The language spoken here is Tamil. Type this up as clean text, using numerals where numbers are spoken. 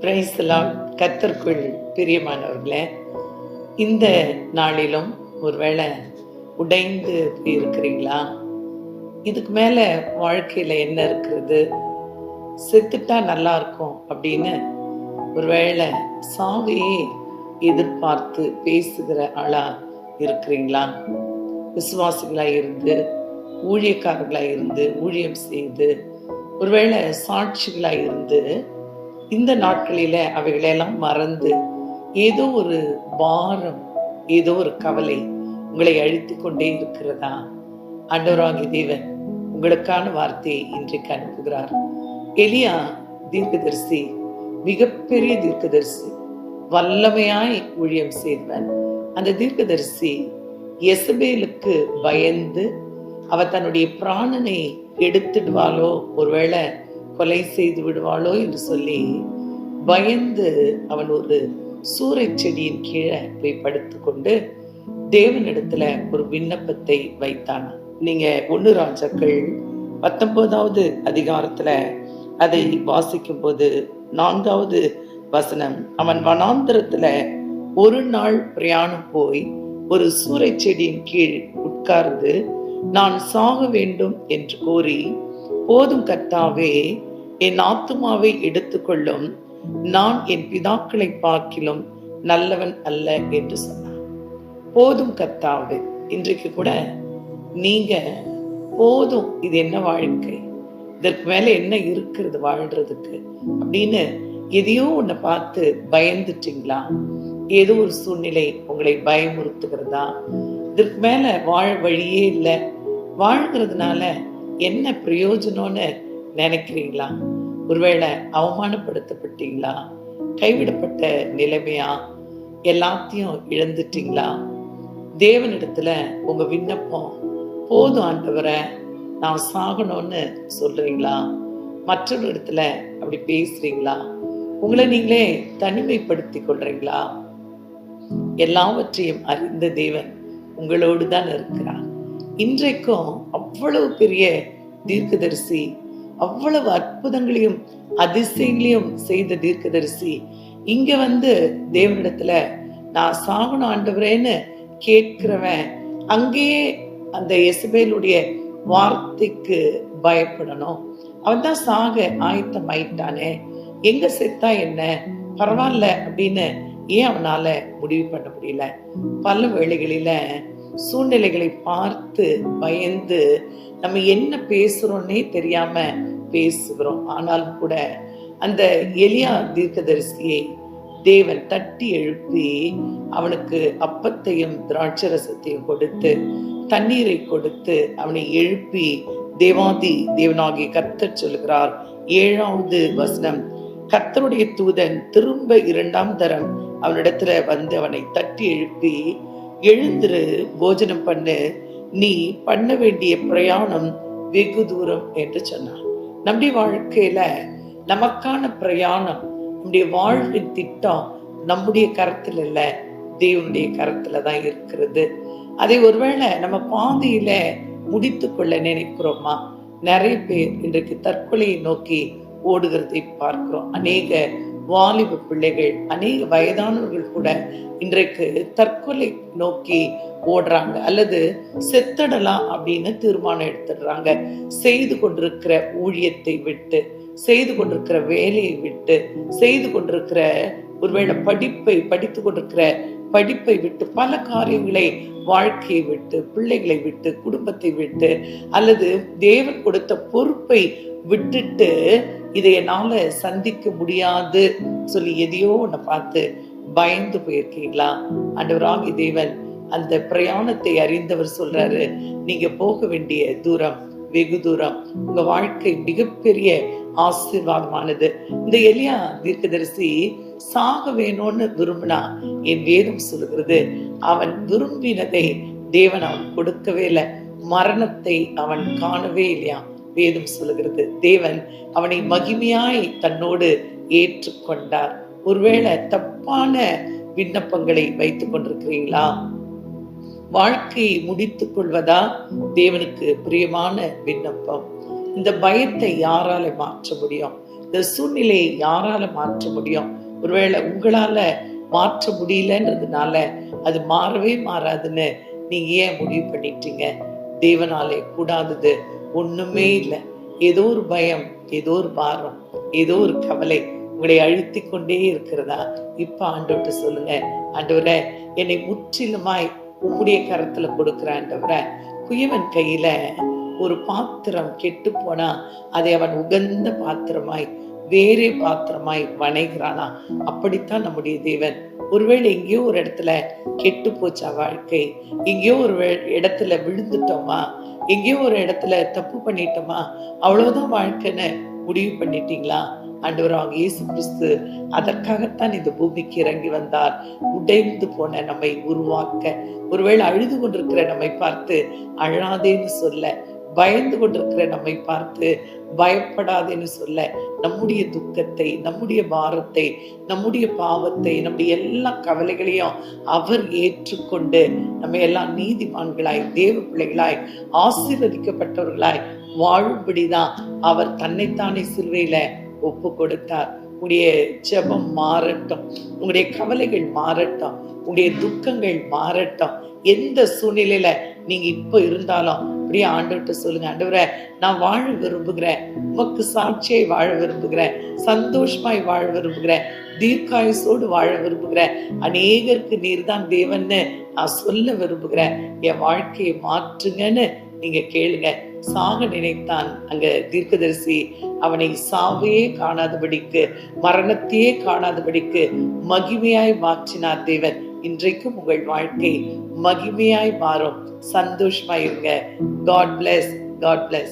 Praise the Lord. கர்த்தருக்குள் பிரியமானவர்களே, இந்த நாளிலும் ஒருவேளை உடைந்து போயிருக்கிறீங்களா? இதுக்கு மேல வாழ்க்கையில என்ன இருக்கிறது, செத்துட்டா நல்லா இருக்கும் அப்படின்னு ஒருவேளை சாவையே எதிர்பார்த்து பேசுகிற ஆளா இருக்கிறீங்களா? விசுவாசிகளா இருந்து, ஊழியக்காரர்களா இருந்து, ஊழியம் செய்து, ஒருவேளை சாட்சிகளா இருந்து இந்த நாட்களில அவைகளெல்லாம் மறந்து ஏதோ ஒரு பாரம், ஏதோ ஒரு கவலை உங்களை அழித்து கொண்டே இருக்கிறதா? ஆண்டவராகிய தேவன் உங்களுக்கான வார்த்தையை இன்றைக்கு அனுப்புகிறார். எலியா தீர்க்கதரிசி மிகப்பெரிய தீர்க்கதரிசி, வல்லமையாய் ஊழியம் செய்தவன். அந்த தீர்க்கதரிசி யெசபேலுக்கு பயந்து அவ தன்னுடைய பிராணனை எடுத்துடுவாளோ, ஒருவேளை கொலை செய்து விடுவாளோ என்று சொல்லி பயந்து அவன் ஒரு சூறை செடியின் கீழே போய் படுத்துக்கொண்டு தேவனிடத்துல ஒரு விண்ணப்பத்தை வைத்தான். நீங்க 1 ராஜாக்கள் 19வது அதிகாரத்துல அதை வாசிக்கும் போது 4வது வசனம், அவன் வனாந்தரத்துல ஒரு நாள் பிரயாணம் போய் ஒரு சூறை செடியின் கீழ் உட்கார்ந்து நான் சாக வேண்டும் என்று கோரி, போதும் கர்த்தாவே, என் ஆத்துமாவை எடுத்துக்கொள்ளும், நான் என் பிதாக்களை பார்க்கிலும் நல்லவன் அல்ல என்று சொன்னான். போதும் கர்த்தாவே. இன்றைக்கு கூட நீங்க போதும், இது என்ன வாழ்க்கை, இதற்கு மேல என்ன இருக்கிறது வாழ்றதுக்கு அப்படின்னு எதையோ ஒன்ன பார்த்து பயந்துட்டீங்களா? ஏதோ ஒரு சூழ்நிலை உங்களை பயமுறுத்துகிறதா? இதற்கு மேல வாழ வழியே இல்லை, வாழ்கிறதுனால என்ன பிரயோஜனம்னு நினைக்கிறீங்களா? ஒருவேளை அவமானப்படுத்தப்பட்டீங்களா? கைவிடப்பட்ட நிலைமையா? எல்லாத்தையும் இழந்துட்டீங்களா? தேவனிடத்துல உங்க விண்ணப்பம், போதும் ஆண்டவரே, நான் சாகணும்னு சொல்றீங்களா? மற்றொரு இடத்துல அப்படி பேசுறீங்களா? உங்களை நீங்களே தனிமைப்படுத்தி கொள்றீங்களா? எல்லாவற்றையும் அறிந்த தேவன் உங்களோடு தான் இருக்கிறார். இன்றைக்கும் அவ்வளவு பெரிய தீர்க்கதரிசி, அவ்வளவு அற்புதங்களையும் அதிசயங்களையும் செய்த தீர்க்கதரிசி இங்க வந்து தேவனிடத்துல நான் சாகணும் ஆண்டவரேன்னு கேட்கிறவன் அங்கேயே அந்த யெசபேலுடைய வார்த்தைக்கு பயப்படணும். அவன் தான் சாக ஆயத்தம் ஆயிட்டானே, எங்க செத்தா என்ன பரவாயில்ல அப்படின்னு ஏன் அவனால முடிவு பண்ண முடியல? பல வேளைகளில சூழ்நிலைகளை பார்த்து பயந்து நம்ம என்ன பேசுறோன்னே தெரியாம பேசுகிறோம். ஆனாலும் கூட அந்த எலியா தீர்க்கதரிசியை தேவன் தட்டி எழுப்பி அவனுக்கு அப்பத்தையும் திராட்சரசத்தையும் கொடுத்து தண்ணீரை கொடுத்து அவனை எழுப்பி தேவாதி தேவனாகிய கர்த்தர் சொல்லுகிறார் 7வது வசனம், கர்த்தருடைய தூதன் திரும்ப 2ஆம் தரம் அவனிடத்துல வந்து அவனை தட்டி எழுப்பி, எழுந்திரு, போஜனம் பண்ணு, நீ பண்ண வேண்டிய பிரயாணம் வெகு தூரம் என்று சொன்னார். நம்முடைய வாழ்க்கையில நமக்கான பிரயாணம், நம்முடைய வாழ்வின் திட்டம் நம்முடைய கரத்துல இல்ல, தேவனுடைய கரத்துல தான் இருக்கிறது. அதை ஒருவேளை நம்ம பாதையில முடித்து கொள்ள நினைக்கிறோமா? நிறைய பேர் இன்றைக்கு தற்கொலையை நோக்கி ஓடுகிறதை பார்க்கிறோம். அநேக வாலிப பிள்ளைகள், அநேக வயதானவர்கள் கூட இன்றைக்கு தற்கொலை நோக்கி ஓடுறாங்க, அல்லது செத்தடலாம் அப்படின்னு தீர்மானம் எடுத்துடுறாங்க. செய்து கொண்டிருக்கிற ஊழியத்தை விட்டு, செய்து கொண்டிருக்கிற வேலையை விட்டு, செய்து கொண்டிருக்கிற ஒருவேளை படித்து கொண்டிருக்கிற படிப்பை விட்டு, பல காரியங்களை, வாழ்க்கையை விட்டு, பிள்ளைகளை விட்டு, குடும்பத்தை விட்டு, அல்லது தேவன் கொடுத்த பொறுப்பை விட்டுட்டு இதை என்னால சந்திக்க முடியாது சொல்லி எதையோ ஒன்ன பார்த்து பயந்து போயிருக்கீங்களா? ஆண்டவராகிய தேவன் அந்த பிரயாணத்தை அறிந்தவர் சொல்றாரு, நீங்க போக வேண்டிய தூரம் வெகு தூரம், உங்க வாழ்க்கை மிகப்பெரிய ஆசீர்வாதமானது. இந்த எலியா தீர்க்கதரிசி சாக வேணும்னு விரும்பினா, என் வேதம் சொல்லுகிறது, அவன் விரும்பினதை தேவன் அவன் கொடுக்கவே இல்லை. மரணத்தை அவன் காணவே இல்லையா? வேதம் சொல்லுகிறது, தேவன் அவனை மகிமையாய் தன்னோடு ஏற்றுக்கொண்டார். ஒருவேளை தப்பான விண்ணப்பங்களை வைத்துக் கொண்டிருக்கிறீங்களா? வாழ்க்கையை முடித்துக் கொள்வதா தேவனுக்கு பிரியமான விண்ணப்பம்? இந்த பயத்தை யாரால மாற்ற முடியும்? இந்த சூழ்நிலையை யாரால மாற்ற முடியும்? ஒருவேளை உங்களால மாற்ற முடியலன்றதுனால அது மாறவே மாறாதுன்னு நீங்க ஏன் முடிவு பண்ணிட்டீங்க? தேவனாலே கூடாதது ஒண்ணுமே இல்லை. ஏதோ ஒரு பயம், ஏதோ ஒரு பாரம், ஏதோ ஒரு கவலை உங்களை அழுத்தி கொண்டே இருக்கிறதா? இப்ப ஆண்டவர்கிட்ட சொல்லுங்க, ஆண்டவரே என்னை முற்றிலுமாய் உம்முடைய கரத்துல கொடுக்கிற ஆண்டவரே. குயவன் கையில ஒரு பாத்திரம் கெட்டு போனா அதை அவன் உகந்த பாத்திரமாய் வேறே பாத்திரமாய் வணைகிறானா? அப்படித்தான் நம்முடைய தேவன். ஒருவேளை எங்கேயோ ஒரு இடத்துல கெட்டு போச்சா வாழ்க்கை, எங்கேயோ ஒரு இடத்துல விழுந்துட்டோமா, எங்கேயோ ஒரு இடத்துல தப்பு பண்ணிட்டோமா, அவ்வளவுதான் வாழ்க்கைன்னு முடிவு பண்ணிட்டீங்களா? ஆண்டவராக இயேசு கிறிஸ்து அதற்காகத்தான் இந்த பூமிக்கு இறங்கி வந்தார். உடைந்து போன நம்மை உருவாக்க. ஒருவேளை அழுது கொண்டிருக்கிற நம்மை பார்த்து அழாதேன்னு சொல்ல, பயந்து கொண்டிருக்கிற நம்மை பார்த்து பயப்படாதேன்னு சொல்ல, நம்முடைய துக்கத்தை, நம்முடைய பாரத்தை, நம்முடைய பாவத்தை, நம்முடைய எல்லா கவலைகளையும் அவர் ஏற்றுக்கொண்டு நம்ம எல்லாம் நீதிமான்களாய், தேவ பிள்ளைகளாய், ஆசீர்வதிக்கப்பட்டவர்களாய் வாழும்படிதான் அவர் தன்னைத்தானே சிலுவையில ஒப்பு கொடுத்தார். உங்களுடைய ஜெபம் மாறட்டும், உங்களுடைய கவலைகள் மாறட்டும், உங்களுடைய துக்கங்கள் மாறட்டும். எந்த சூழ்நிலையில நீங்க இப்ப இருந்தாலும் அப்படியே ஆண்டவர்கிட்ட சொல்லுங்க, ஆண்டவரே நான் வாழ விரும்புகிறேன், உமக்கு சாட்சியை வாழ விரும்புகிறேன், சந்தோஷமாய் வாழ விரும்புகிறேன், தீர்க்காயுசோடு வாழ விரும்புகிறேன், அநேகருக்கு நீர் தான் தேவன்னு நான் சொல்ல விரும்புகிறேன், என் வாழ்க்கையை மாற்றுங்கன்னு நீங்க கேளுங்க. சாக நினைத்தான் அங்க தீர்க்கதரிசி, அவனை சாவையே காணாதபடிக்கு, மரணத்தையே காணாதபடிக்கு மகிமையாய் மாற்றினார் தேவன். இன்றைக்கும் உங்கள் வாழ்க்கை மகிமையாய் மாறும். சந்தோஷமாயிருங்க. God bless. God bless.